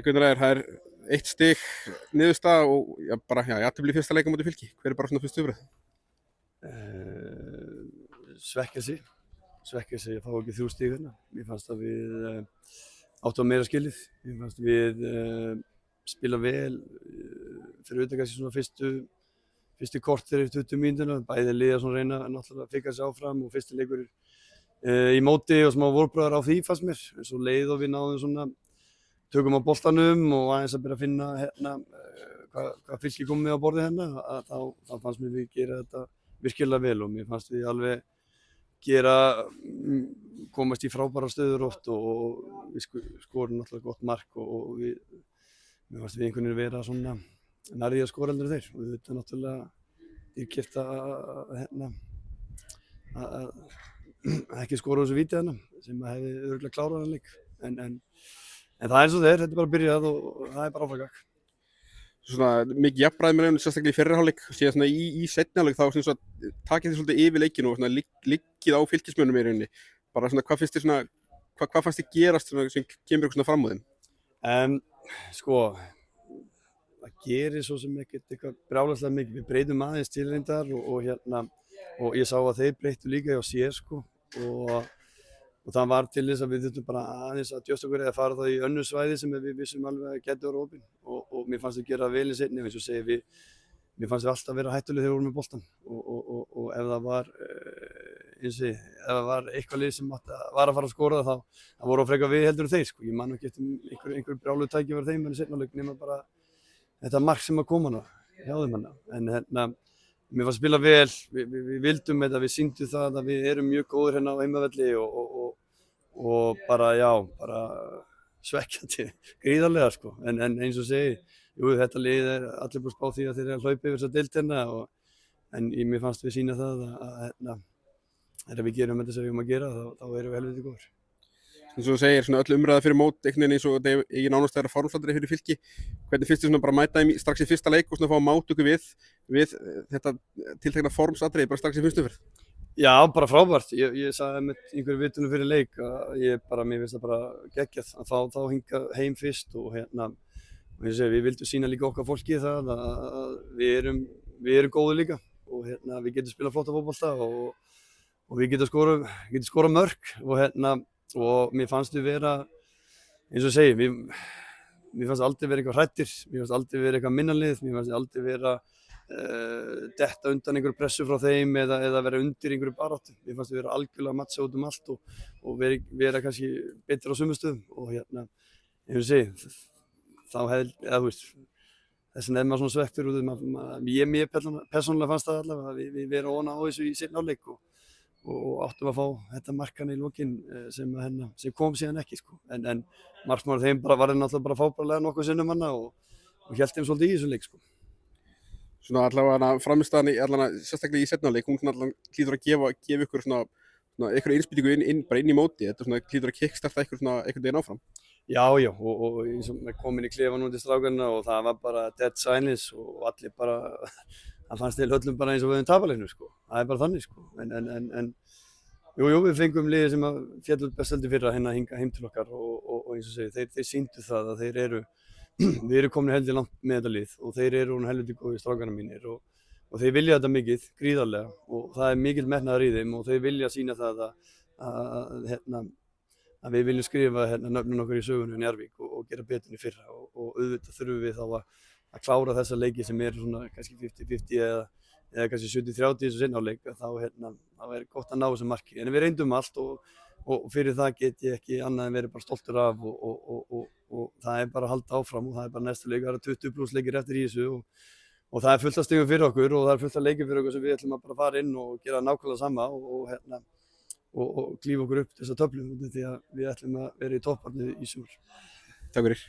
Gunnar, það eitt stig niðurstaða og jafntefli í fyrsta leik á móti Fylki. Hver bara svona fyrstu viðbrögð? Svekkja sig að fá ekki 3 stig hérna. Mér fannst að við áttum meira skilið. Mér fannst við spila vel fyrir utan kannski svona fyrstu korter í 20 mínútuna. Bæði liða svona reyna náttúrulega að fikra sig áfram og fyrsti leikur í móti og smá vorbröðar á því fannst mér. En svo leið og við náðum svona tökum á boltanum og aðeins að byrja að finna hérna hvað Fylki kom með á borðið hérna, þá fannst mér við gera þetta virkilega vel og mér fannst við alveg komast í frábæra stöður oft og við skorum náttúrulega gott mark og mér fannst við einhvern veginn vera svona nærði að skora heldur en þeir og þetta náttúrulega dýrkeypt að ekki skora þessu víti hérna sem að hefði örugglega klárað þennan leik en það eins og þetta er bara byrjað og það er bara áfram gakk. Svona mikið jafnræði með sérstaklega í fyrri hálfleik, síðan svona í seinni hálfleik þá svona takið þið svolítið yfir leikinu og svona liggið á Fylkismönnum í rauninni. Bara svona hvað fannst þið gerast svona sem kemur ykkur svona fram á þeim? Sko, það gerir svo sem ekkert eitthvað brjálæðislega mikið. Við breytum aðeins til reyndar og ég sá að þeir breyttu líka hjá sér sko og það var til þess að við þurftum bara aðeins að djósta okkur eða fara það í önnur svæði sem við vissum alveg að geta verið opin og mér fannst við gera vel í seinni eins og segi mér fannst við alltaf vera hættuleg þegar við vorum með boltan og ef það var ef það var eitthvað lið sem var að fara að skora þá voru að freka við heldur en þeir sko. Ég man ekki eftir einhver brjálu tækifæri þeim en í seinni hálfleik nema bara þetta mark sem að koma hjá þeim en mér fannst spila vel, við vildum þetta, við sýndum það að við erum mjög góðir hérna á heimavelli og bara svekkjandi gríðarlega sko, en eins og segi, þetta lið allir búin að spá því að þeir eru að hlaupa yfir þessa deildina en mér fannst við sýna það að ef við gerum þetta sem við erum að gera þá erum við helviti góðir. Eins og þú segir, svona öll umræða fyrir mót einhvern veginn eins og þetta er nánast þeirra formslandari fyrir Fylki. Hvernig finnst þið svona bara mæta þeim strax í fyrsta leik og svona fá að máta ykkur við þetta tiltekna formsatriði bara strax í fyrstu umferð? Já, bara frábært. Ég sagði með einhverju vitunum fyrir leik að mér finnst það bara geggjað að fá þá hingað heim fyrst og ég segi, við vildum sýna líka okkar fólki það að við erum góðir líka og við getum spilað flotta fótbolta og við getum skorað mörk og mér fannst við vera, eins og ég segi, mér fannst aldrei vera eitthvað hrættir, mér fannst aldrei vera eitthvað minnalið, mér fannst aldrei vera detta undan einhverju pressu frá þeim eða vera undir einhverju baráttu. Mér fannst við vera algjörlega matcha út um allt og vera kannski betur á sumustöðum og eins og ég segi, þá þess vegna er maður svona svekktur og mér persónulega fannst það allavega að við vera ofan á þessu í seinni hálfleik og áttum að fá þetta markan í lokin sem kom síðan ekki sko. En markmaður þeim var náttúrulega bara fábærlega nokkuð sinnum og hélt þeim svolítið í þessu leik sko. Svona allavega framistæðan sérstaklega í seinni hálfleik, hún allavega hlýtur að gefa ykkur svona einhverja innspýtingu bara inn í móti, þetta svona hlýtur að kickstarta ykkur svona einhvern veginn áfram. Já, og eins og við komum inn í klefann út í strákarna og það var bara dead silence og allir bara það fannst til öllum bara eins og við höfum tapaleinu sko. Það er bara þannig sko. En við fengum liðið sem að fjallu bestaldi fyrra hérna heim til okkar og eins og segi, þeir sýndu það að við erum komin heldur langt með þetta lið og þeir eru heldur góðir strákarna mínir og þeir vilja þetta mikið, gríðarlega og það er mikill metnaður í þeim og þeir vilja sýna það að við viljum skrifa nöfnin okkar í sögunni í Njarðvík og gera betur í fyrra og auðvitað þurfum við þá að klára þessa leiki sem eru svona kannski 50-50 eða kannski 70-30 í þessu seinni hálfleik þá er gott að ná þessu marki. En við reyndum allt og fyrir það get ég ekki annað en verið bara stoltur af og það er bara að halda áfram og það er bara næstu leik, það eru 20+ leikir eftir í þessu og það er fullt af stigum fyrir okkur og það er fullt af leikir fyrir okkur sem við ætlum að bara fara inn og gera nákvæmlega sama og klífa okkur upp þessa töflu því að við ætlum að vera í toppbaráttu í sumar. Takk fyrir.